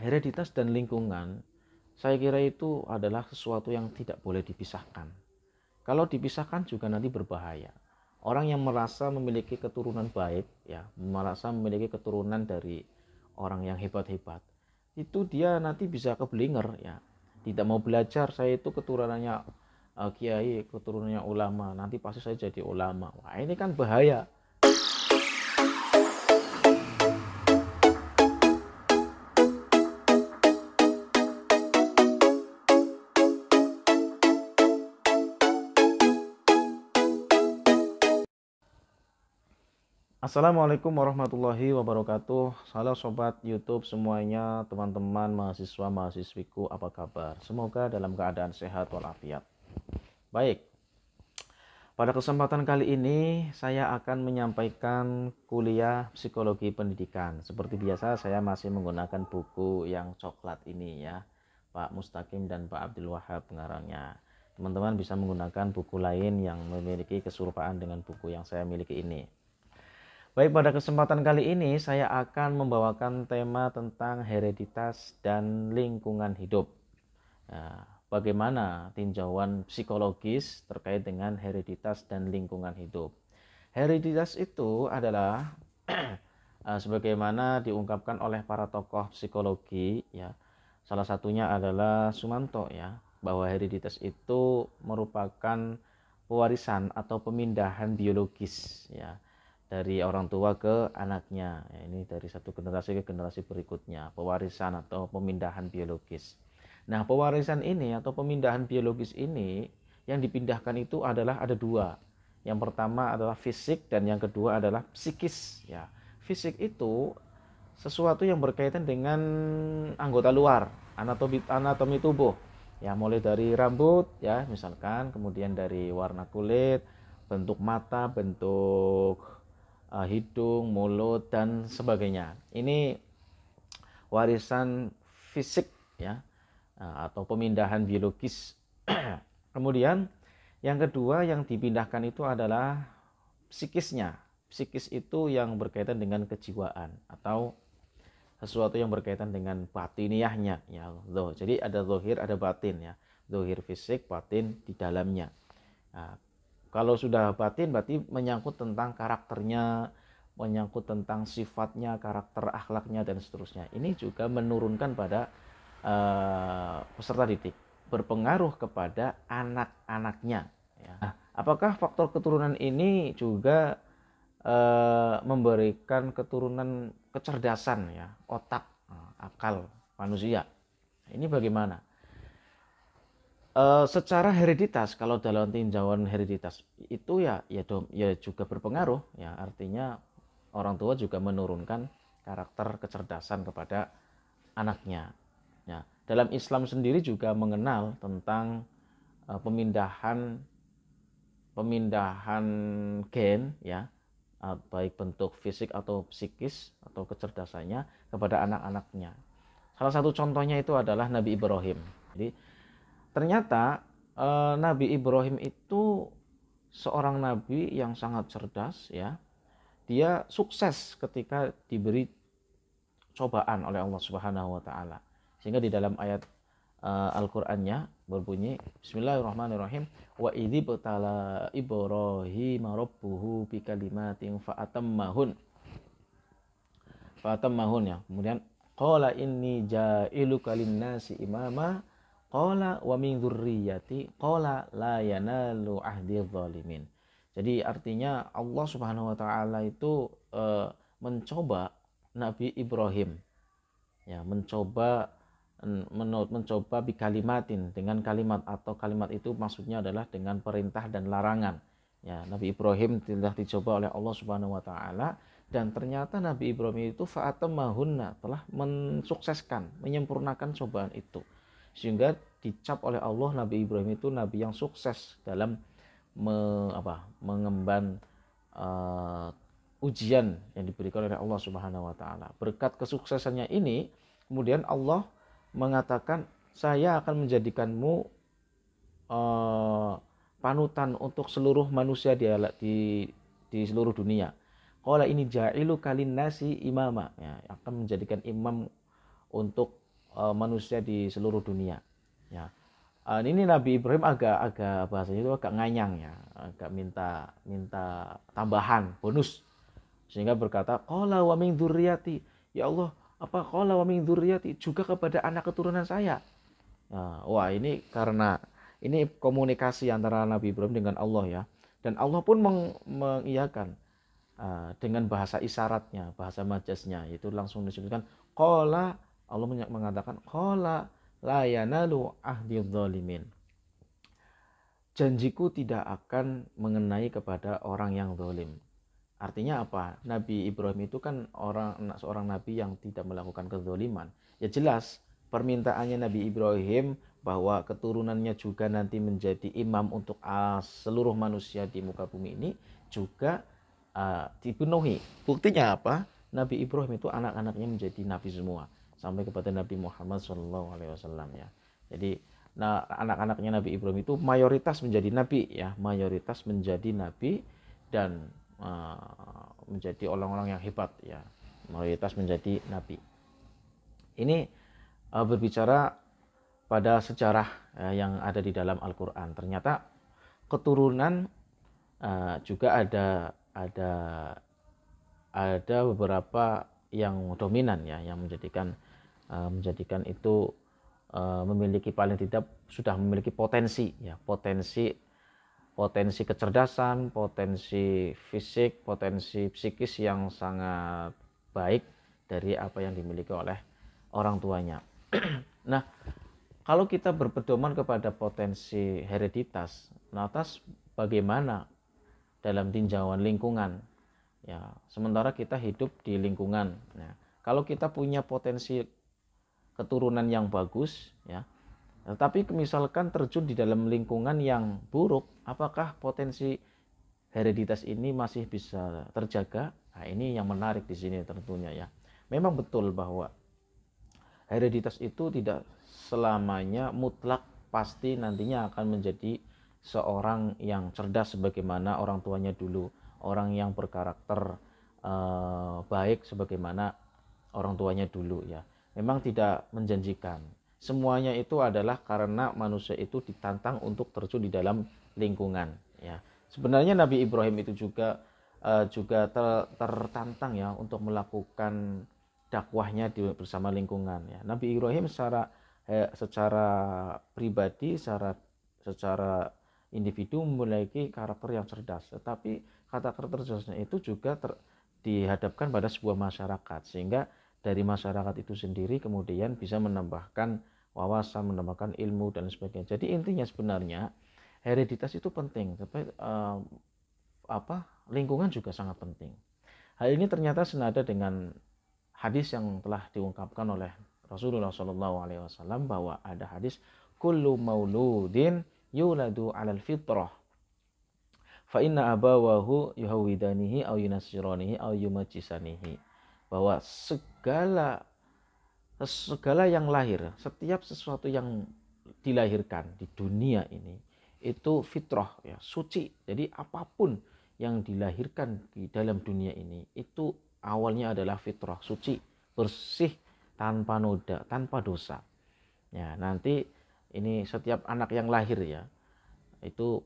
hereditas dan lingkungan, saya kira itu adalah sesuatu yang tidak boleh dipisahkan. Kalau dipisahkan juga nanti berbahaya. Orang yang merasa memiliki keturunan baik, ya, merasa memiliki keturunan dari orang yang hebat-hebat, itu dia nanti bisa keblinger, ya. Tidak mau belajar, saya itu keturunannya kiai, keturunannya ulama, nanti pasti saya jadi ulama. Wah, ini kan bahaya. Assalamualaikum warahmatullahi wabarakatuh. Halo sobat YouTube semuanya, teman-teman mahasiswa mahasiswiku, apa kabar? Semoga dalam keadaan sehat walafiat. Baik, pada kesempatan kali ini saya akan menyampaikan kuliah psikologi pendidikan. Seperti biasa saya masih menggunakan buku yang coklat ini, ya, Pak Mustaqim dan Pak Abdul Wahab pengarangnya. Teman-teman bisa menggunakan buku lain yang memiliki keserupaan dengan buku yang saya miliki ini. Baik, pada kesempatan kali ini saya akan membawakan tema tentang hereditas dan lingkungan hidup. Nah, bagaimana tinjauan psikologis terkait dengan hereditas dan lingkungan hidup? Hereditas itu adalah sebagaimana diungkapkan oleh para tokoh psikologi, ya. Salah satunya adalah Sumanto, ya, bahwa hereditas itu merupakan pewarisan atau pemindahan biologis, ya, dari orang tua ke anaknya. Ya, ini dari satu generasi ke generasi berikutnya, pewarisan atau pemindahan biologis. Nah, pewarisan ini atau pemindahan biologis ini yang dipindahkan itu adalah ada dua. Yang pertama adalah fisik dan yang kedua adalah psikis, ya. Fisik itu sesuatu yang berkaitan dengan anggota luar, anatomi tubuh. Ya, mulai dari rambut, ya, misalkan, kemudian dari warna kulit, bentuk mata, bentuk hidung, mulut, dan sebagainya. Ini warisan fisik, ya, atau pemindahan biologis. Kemudian yang kedua yang dipindahkan itu adalah psikisnya. Psikis itu yang berkaitan dengan kejiwaan atau sesuatu yang berkaitan dengan batiniahnya, ya. Jadi ada zahir, ada batin, ya. Zahir fisik, batin di dalamnya. Nah, kalau sudah batin berarti menyangkut tentang karakternya, menyangkut tentang sifatnya, karakter akhlaknya, dan seterusnya. Ini juga menurunkan pada peserta didik, berpengaruh kepada anak-anaknya, ya. Nah, apakah faktor keturunan ini juga memberikan keturunan kecerdasan, ya, otak, akal manusia? Ini bagaimana? Secara hereditas, kalau dalam tinjauan hereditas itu ya juga berpengaruh, ya, artinya orang tua juga menurunkan karakter kecerdasan kepada anaknya. Ya, dalam Islam sendiri juga mengenal tentang pemindahan gen, ya, baik bentuk fisik atau psikis atau kecerdasannya kepada anak-anaknya. Salah satu contohnya itu adalah Nabi Ibrahim. Jadi ternyata Nabi Ibrahim itu seorang nabi yang sangat cerdas, ya. Dia sukses ketika diberi cobaan oleh Allah Subhanahu wa taala. Sehingga di dalam ayat Al-Qur'annya berbunyi Bismillahirrahmanirrahim, wa idzi btala Ibrahim rabbuhu bikalimatin fa'atammahun, ya. Kemudian qala inni ja'iluka lin-nasi imama qala wa min dzurriyyati qala la yanalu ahdi dzalimin. Jadi artinya Allah Subhanahu wa taala itu mencoba Nabi Ibrahim, ya, mencoba bikalimatin, dengan kalimat, atau kalimat itu maksudnya adalah dengan perintah dan larangan, ya. Nabi Ibrahim telah dicoba oleh Allah Subhanahu wa taala, dan ternyata Nabi Ibrahim itu fa'atammahunna, telah mensukseskan, menyempurnakan cobaan itu, sehingga dicap oleh Allah Nabi Ibrahim itu nabi yang sukses dalam mengemban ujian yang diberikan oleh Allah Subhanahu wa taala. Berkat kesuksesannya ini, kemudian Allah mengatakan, saya akan menjadikanmu panutan untuk seluruh manusia di seluruh dunia. Qala ini ja'ilu kalin nasi imama, ya, akan menjadikan imam untuk manusia di seluruh dunia. Ya. Ini Nabi Ibrahim agak bahasanya itu agak nganyang ya, agak minta tambahan bonus, sehingga berkata qala wa min dzurriyyati, ya Allah, apa qala wa min dzurriyyati, juga kepada anak keturunan saya. Nah, wah ini karena ini komunikasi antara Nabi Ibrahim dengan Allah ya, dan Allah pun mengiyakan dengan bahasa isyaratnya, bahasa majaznya, itu langsung disebutkan qala. Allah mengatakan qala la yanalu ahdi dzalimin, janjiku tidak akan mengenai kepada orang yang zalim. Artinya apa? Nabi Ibrahim itu kan seorang nabi yang tidak melakukan kezaliman. Ya jelas permintaannya Nabi Ibrahim bahwa keturunannya juga nanti menjadi imam untuk seluruh manusia di muka bumi ini juga dipenuhi. Buktinya apa? Nabi Ibrahim itu anak-anaknya menjadi nabi semua sampai kepada Nabi Muhammad SAW ya. Jadi anak-anaknya Nabi Ibrahim itu mayoritas menjadi nabi ya, mayoritas menjadi nabi dan menjadi orang-orang yang hebat ya, mayoritas menjadi nabi. Ini berbicara pada sejarah yang ada di dalam Al-Quran. Ternyata keturunan juga ada beberapa yang dominan ya, yang menjadikan itu memiliki, paling tidak sudah memiliki potensi ya, potensi kecerdasan, potensi fisik, potensi psikis yang sangat baik dari apa yang dimiliki oleh orang tuanya. Nah, kalau kita berpedoman kepada potensi hereditas, lantas bagaimana dalam tinjauan lingkungan? Ya, sementara kita hidup di lingkungan. Nah, kalau kita punya potensi keturunan yang bagus, ya, tetapi misalkan terjun di dalam lingkungan yang buruk, apakah potensi hereditas ini masih bisa terjaga? Nah, ini yang menarik di sini tentunya ya. Memang betul bahwa hereditas itu tidak selamanya mutlak pasti nantinya akan menjadi seorang yang cerdas sebagaimana orang tuanya dulu, orang yang berkarakter baik sebagaimana orang tuanya dulu ya. Memang tidak menjanjikan. Semuanya itu adalah karena manusia itu ditantang untuk terjun di dalam lingkungan ya. Sebenarnya Nabi Ibrahim itu juga tertantang ya untuk melakukan dakwahnya bersama lingkungan ya. Nabi Ibrahim secara pribadi, secara individu memiliki karakter yang cerdas, tetapi karakter cerdasnya itu juga dihadapkan pada sebuah masyarakat, sehingga dari masyarakat itu sendiri kemudian bisa menambahkan wawasan, menambahkan ilmu dan sebagainya. Jadi intinya sebenarnya hereditas itu penting, tapi lingkungan juga sangat penting. Hal ini ternyata senada dengan hadis yang telah diungkapkan oleh Rasulullah SAW, bahwa ada hadis kullu mauludin yuladu 'alal fitrah fa inna abawahu yuhawidanihi aw yunassiranihi aw yumajjisanihi, bahwa segala yang lahir, setiap sesuatu yang dilahirkan di dunia ini itu fitrah ya, suci. Jadi apapun yang dilahirkan di dalam dunia ini itu awalnya adalah fitrah, suci, bersih, tanpa noda, tanpa dosa. Ya, nanti ini setiap anak yang lahir ya itu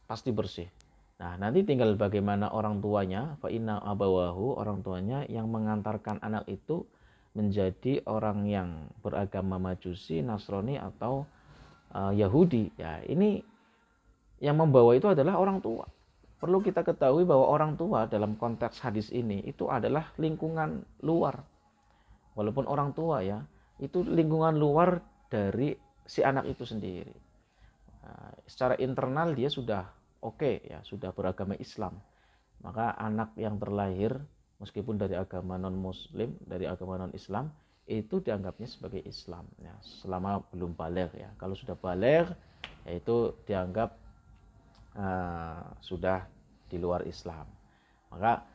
pasti bersih. Nah, nanti tinggal bagaimana orang tuanya, fa inna abawahu, orang tuanya yang mengantarkan anak itu menjadi orang yang beragama Majusi, Nasrani atau Yahudi. Ya, ini yang membawa itu adalah orang tua. Perlu kita ketahui bahwa orang tua dalam konteks hadis ini itu adalah lingkungan luar. Walaupun orang tua ya, itu lingkungan luar dari si anak itu sendiri. Nah, secara internal dia sudah oke ya, sudah beragama Islam. Maka anak yang terlahir meskipun dari agama non muslim, dari agama non Islam, itu dianggapnya sebagai Islam ya, selama belum baligh ya. Kalau sudah baligh ya itu dianggap sudah di luar Islam. Maka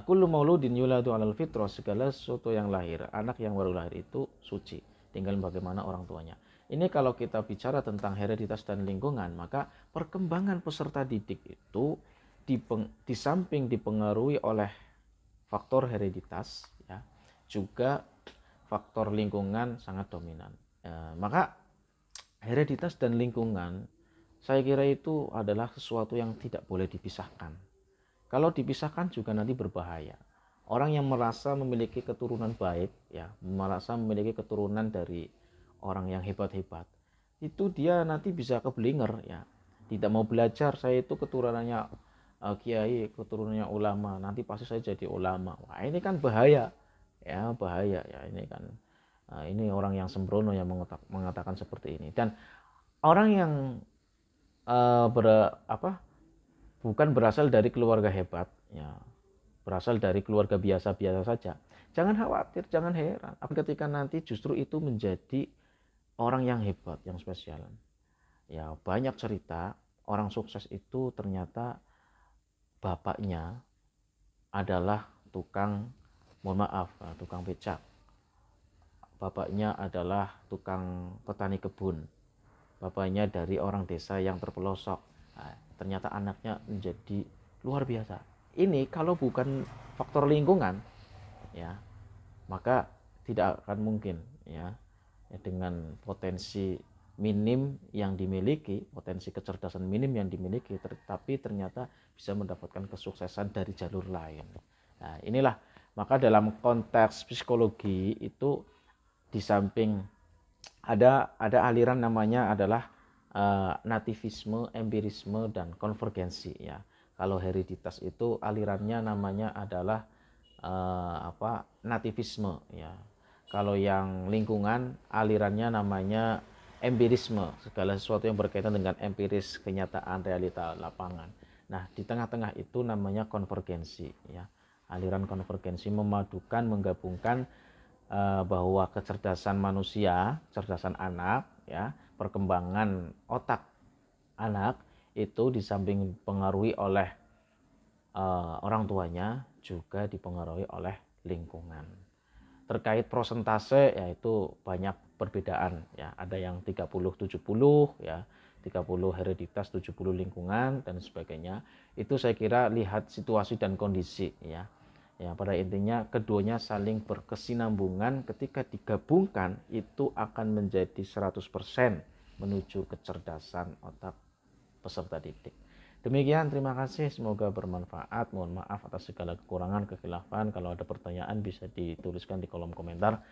kullu mauludin yuladu 'alal fitrah, segala sesuatu yang lahir, anak yang baru lahir itu suci, tinggal bagaimana orang tuanya. Ini kalau kita bicara tentang hereditas dan lingkungan, maka perkembangan peserta didik itu di samping dipengaruhi oleh faktor hereditas ya, juga faktor lingkungan sangat dominan. Maka hereditas dan lingkungan saya kira itu adalah sesuatu yang tidak boleh dipisahkan. Kalau dipisahkan juga nanti berbahaya. Orang yang merasa memiliki keturunan baik, ya, merasa memiliki keturunan dari orang yang hebat-hebat, itu dia nanti bisa keblinger, ya. Tidak mau belajar, saya itu keturunannya kiai, keturunannya ulama, nanti pasti saya jadi ulama. Wah, ini kan bahaya, ya, bahaya, ya. Ini kan ini orang yang sembrono yang mengatakan seperti ini. Dan orang yang bukan berasal dari keluarga hebat, ya, berasal dari keluarga biasa-biasa saja, jangan khawatir, jangan heran ketika nanti justru itu menjadi orang yang hebat, yang spesial. Ya, banyak cerita orang sukses itu ternyata bapaknya adalah tukang, mohon maaf, tukang becak. Bapaknya adalah tukang petani kebun. Bapaknya dari orang desa yang terpelosok. Nah, ternyata anaknya menjadi luar biasa. Ini kalau bukan faktor lingkungan, ya, maka tidak akan mungkin, ya, dengan potensi minim yang dimiliki, potensi kecerdasan minim yang dimiliki, tapi ternyata bisa mendapatkan kesuksesan dari jalur lain. Nah, inilah, maka dalam konteks psikologi itu di samping ada aliran namanya adalah nativisme, empirisme, dan konvergensi, ya. Kalau hereditas itu alirannya namanya adalah nativisme, ya. Kalau yang lingkungan alirannya namanya empirisme, segala sesuatu yang berkaitan dengan empiris, kenyataan, realita lapangan. Nah, di tengah-tengah itu namanya konvergensi, ya. Aliran konvergensi memadukan, menggabungkan bahwa kecerdasan manusia, kecerdasan anak, ya, perkembangan otak anak itu di samping dipengaruhi oleh orang tuanya juga dipengaruhi oleh lingkungan. Terkait prosentase, yaitu banyak perbedaan, ya. Ada yang 30-70, ya, 30 hereditas, 70 lingkungan dan sebagainya. Itu saya kira lihat situasi dan kondisi, ya. Ya, pada intinya keduanya saling berkesinambungan, ketika digabungkan itu akan menjadi 100% menuju kecerdasan otak peserta didik. Demikian, terima kasih, semoga bermanfaat. Mohon maaf atas segala kekurangan, kekhilafan. Kalau ada pertanyaan bisa dituliskan di kolom komentar.